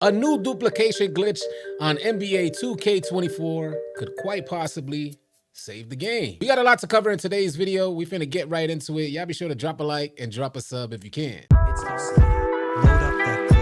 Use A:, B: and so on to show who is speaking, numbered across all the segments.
A: A new duplication glitch on NBA 2K24 could quite possibly save the game. We got a lot to cover in today's video. We finna get right into it. Y'all be sure to drop a like and drop a sub if you can.
B: It's AllCity. Load up that clip.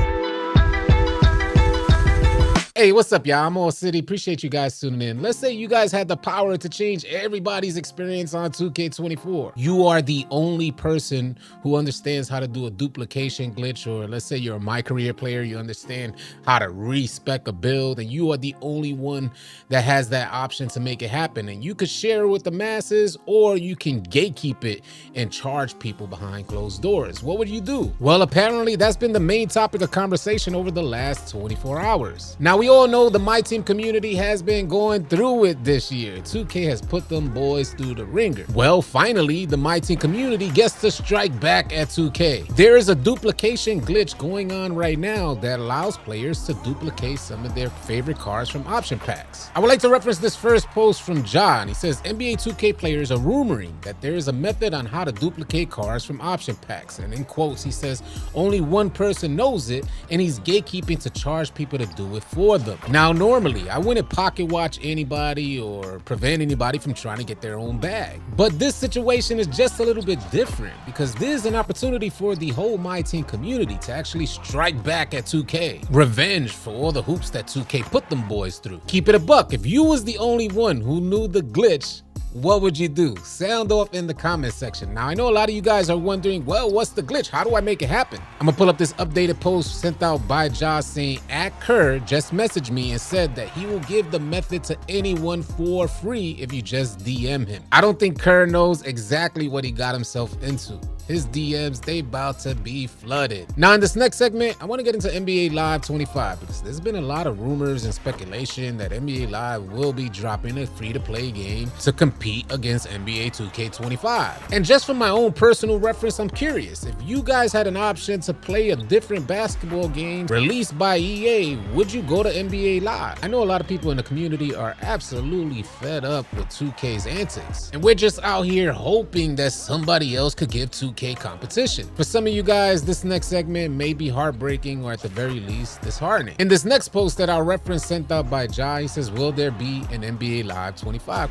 A: Hey, what's up, y'all? I'm AllCity. Appreciate you guys tuning in. Let's say you guys had the power to change everybody's experience on 2K24. You are the only person who understands how to do a duplication glitch, or let's say you're a My Career player, you understand how to respec a build, and you are the only one that has that option to make it happen. And you could share it with the masses, or you can gatekeep it and charge people behind closed doors. What would you do? Well, apparently that's been the main topic of conversation over the last 24 hours. Now, we all know the My Team community has been going through it this year. 2K has put them boys through the ringer. Well, finally, the My Team community gets to strike back at 2K. There is a duplication glitch going on right now that allows players to duplicate some of their favorite cards from option packs. I would like to reference this first post from John. He says, NBA 2K players are rumoring that there is a method on how to duplicate cards from option packs. And in quotes, he says, only one person knows it, and he's gatekeeping to charge people to do it for them. Now, normally, I wouldn't pocket watch anybody or prevent anybody from trying to get their own bag. But this situation is just a little bit different because there's an opportunity for the whole My Team community to actually strike back at 2K. Revenge for all the hoops that 2K put them boys through. Keep it a buck. If you was the only one who knew the glitch, what would you do? Sound off in the comment section. Now, I know a lot of you guys are wondering, well, what's the glitch? How do I make it happen? I'm gonna pull up this updated post sent out by Josh saying, @Kerr just messaged me and said that he will give the method to anyone for free if you just DM him. I don't think Kerr knows exactly what he got himself into. His DMs, they about to be flooded. Now, in this next segment, I want to get into NBA Live 25 because there's been a lot of rumors and speculation that NBA Live will be dropping a free-to-play game to compete against NBA 2K25. And just from my own personal reference, I'm curious, if you guys had an option to play a different basketball game released by EA, would you go to NBA Live? I know a lot of people in the community are absolutely fed up with 2K's antics, and we're just out here hoping that somebody else could give 2K competition. For some of you guys, this next segment may be heartbreaking or at the very least disheartening. In this next post that I'll reference sent out by Jai, he says, will there be an NBA Live 25?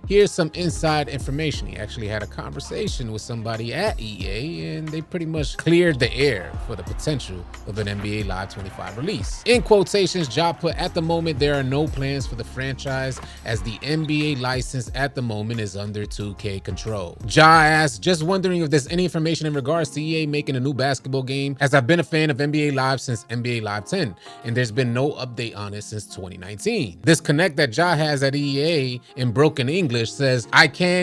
A: Here's some inside information. He actually had a conversation with somebody at EA and they pretty much cleared the air for the potential of an NBA Live 25 release. In quotations, Ja put, at the moment, there are no plans for the franchise as the NBA license at the moment is under 2K control. Ja asked, just wondering if there's any information in regards to EA making a new basketball game, as I've been a fan of NBA Live since NBA Live 10, and there's been no update on it since 2019. This connect that Ja has at EA in broken English says,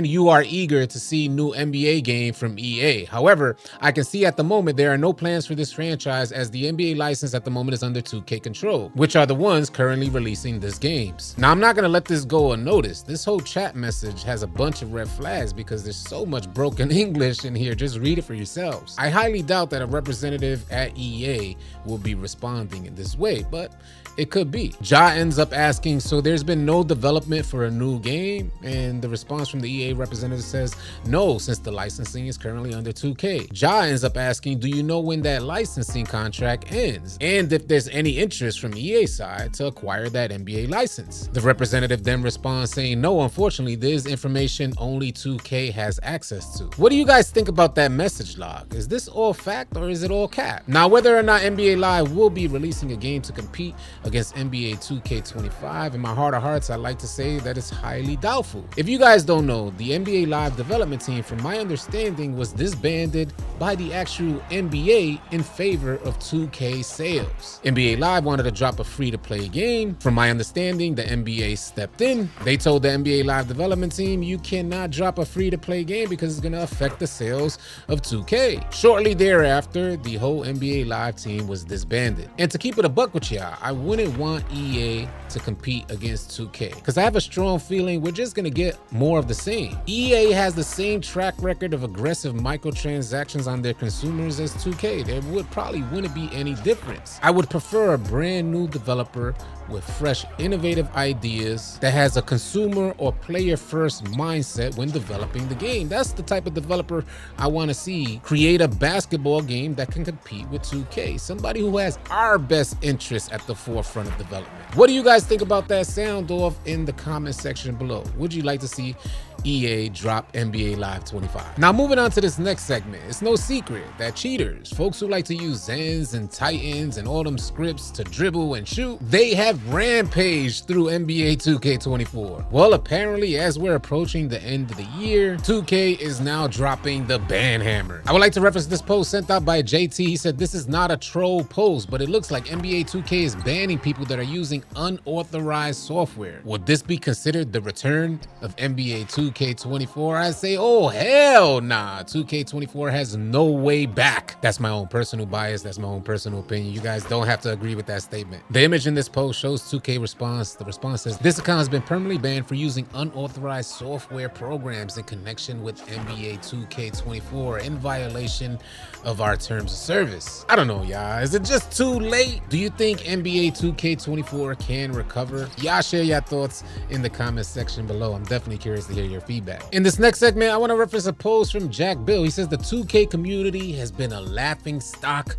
A: you are eager to see new NBA game from EA. However, I can see at the moment there are no plans for this franchise as the NBA license at the moment is under 2K control, which are the ones currently releasing these games. Now, I'm not gonna let this go unnoticed. This whole chat message has a bunch of red flags because there's so much broken English in here. Just read it for yourselves. I highly doubt that a representative at EA will be responding in this way, but it could be. Ja ends up asking, so there's been no development for a new game? And the response from the EA representative says, no, since the licensing is currently under 2K. Ja ends up asking, do you know when that licensing contract ends? And if there's any interest from EA side to acquire that NBA license? The representative then responds saying, no, unfortunately, there's information only 2K has access to. What do you guys think about that message log? Is this all fact or is it all cap? Now, whether or not NBA Live will be releasing a game to compete against NBA 2K25, in my heart of hearts, I'd like to say that it's highly doubtful. If you guys don't know, the NBA Live development team, from my understanding, was disbanded by the actual NBA in favor of 2K sales. NBA Live wanted to drop a free-to-play game. From my understanding, the NBA stepped in. They told the NBA Live development team, you cannot drop a free-to-play game because it's going to affect the sales of 2K. Shortly thereafter, the whole NBA Live team was disbanded. And to keep it a buck with y'all, I wouldn't want EA to compete against 2K because I have a strong feeling we're just gonna get more of the same. EA has the same track record of aggressive microtransactions on their consumers as 2K. There probably wouldn't be any difference. I would prefer a brand new developer with fresh, innovative ideas that has a consumer or player-first mindset when developing the game. That's the type of developer I want to see create a basketball game that can compete with 2K. Somebody who has our best interests at the forefront of development. What do you guys think about that? Sound off in the comment section below. Would you like to see EA drop NBA Live 25? Now moving on to this next segment, it's no secret that cheaters, folks who like to use Zens and Titans and all them scripts to dribble and shoot, they have rampaged through NBA 2K24. Well, apparently as we're approaching the end of the year, 2K is now dropping the ban hammer. I would like to reference this post sent out by JT. He said this is not a troll post, but it looks like NBA 2K is banning people that are using unauthorized software. Would this be considered the return of NBA 2K24? I say, oh hell nah. 2K24 has no way back. That's my own personal bias. That's my own personal opinion. You guys don't have to agree with that statement. The image in this post shows 2K response. The response says, this account has been permanently banned for using unauthorized software programs in connection with NBA 2K24 in violation of our terms of service. I don't know, y'all. Is it just too late? Do you think NBA 2K24 can recover? Y'all share your thoughts in the comment section below. I'm definitely curious to hear your feedback. In this next segment, I want to reference a post from Jack Bill. He says the 2K community has been a laughing stock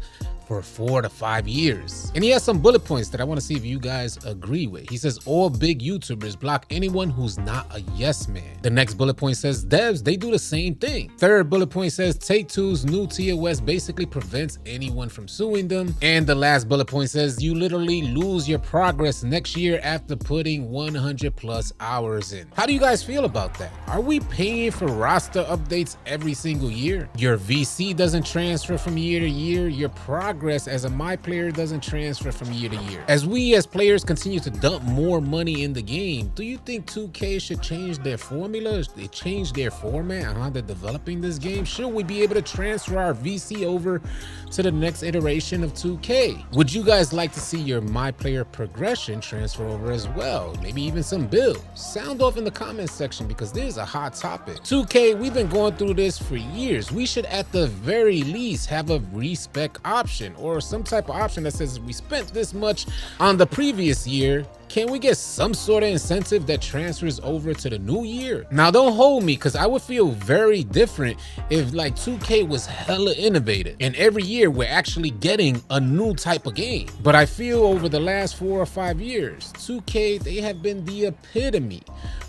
A: for 4 to 5 years. And he has some bullet points that I want to see if you guys agree with. He says all big YouTubers block anyone who's not a yes man. The next bullet point says devs, they do the same thing. Third bullet point says Take-Two's new TOS basically prevents anyone from suing them. And the last bullet point says you literally lose your progress next year after putting 100+ hours in. How do you guys feel about that? Are we paying for roster updates every single year? Your VC doesn't transfer from year to year. Your progress as a my player doesn't transfer from year to year. As we as players continue to dump more money in the game, do you think 2K should change their formula? They change their format on how they're developing this game? Should we be able to transfer our VC over to the next iteration of 2K? Would you guys like to see your my player progression transfer over as well? Maybe even some builds? Sound off in the comment section because this is a hot topic. 2K, we've been going through this for years. We should at the very least have a respec option, or some type of option that says we spent this much on the previous year. Can we get some sort of incentive that transfers over to the new year? Now don't hold me, because I would feel very different if like 2K was hella innovative and every year we're actually getting a new type of game. But I feel over the last 4 or 5 years, 2K, they have been the epitome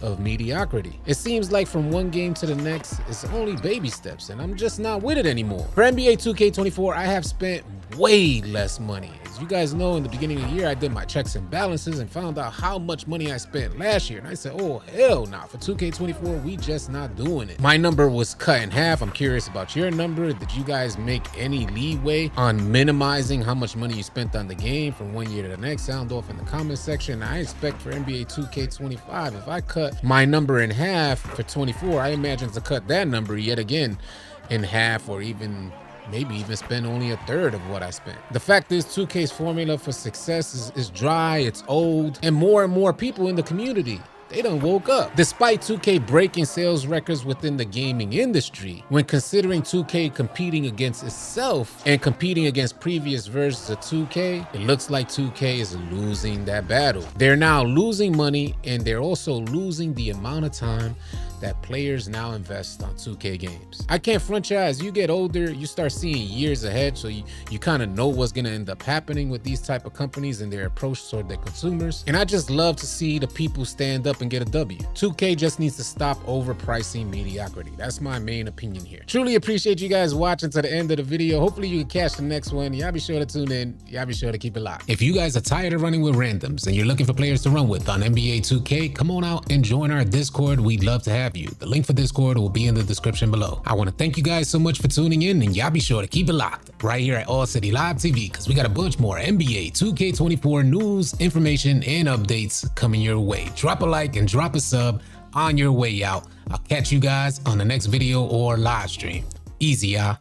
A: of mediocrity. It seems like from one game to the next, it's only baby steps, and I'm just not with it anymore. For NBA 2K24, I have spent way less money. As you guys know, in the beginning of the year, I did my checks and balances and found out how much money I spent last year. And I said, oh, hell nah. For 2K24, we just not doing it. My number was cut in half. I'm curious about your number. Did you guys make any leeway on minimizing how much money you spent on the game from one year to the next? Sound off in the comment section. I expect for NBA 2K25, if I cut my number in half for 24, I imagine to cut that number yet again in half, or even maybe even spend only a third of what I spent. The fact is 2K's formula for success is dry, it's old, and more people in the community, they done woke up. Despite 2K breaking sales records within the gaming industry, when considering 2K competing against itself and competing against previous versions of 2K, it looks like 2K is losing that battle. They're now losing money, and they're also losing the amount of time that players now invest on 2K games. I can't front you, as you get older, you start seeing years ahead, so you kind of know what's gonna end up happening with these type of companies and their approach toward their consumers. And I just love to see the people stand up and get a W. 2K just needs to stop overpricing mediocrity. That's my main opinion here. Truly appreciate you guys watching to the end of the video. Hopefully you can catch the next one. Y'all be sure to tune in. Y'all be sure to keep it locked. If you guys are tired of running with randoms and you're looking for players to run with on NBA 2K, come on out and join our Discord. We'd love to have you. The link for Discord will be in the description below. I want to thank you guys so much for tuning in, and y'all be sure to keep it locked right here at AllCity Live TV, because we got a bunch more NBA 2K24 news, information, and updates coming your way. Drop a like and drop a sub on your way out. I'll catch you guys on the next video or live stream. Easy, y'all.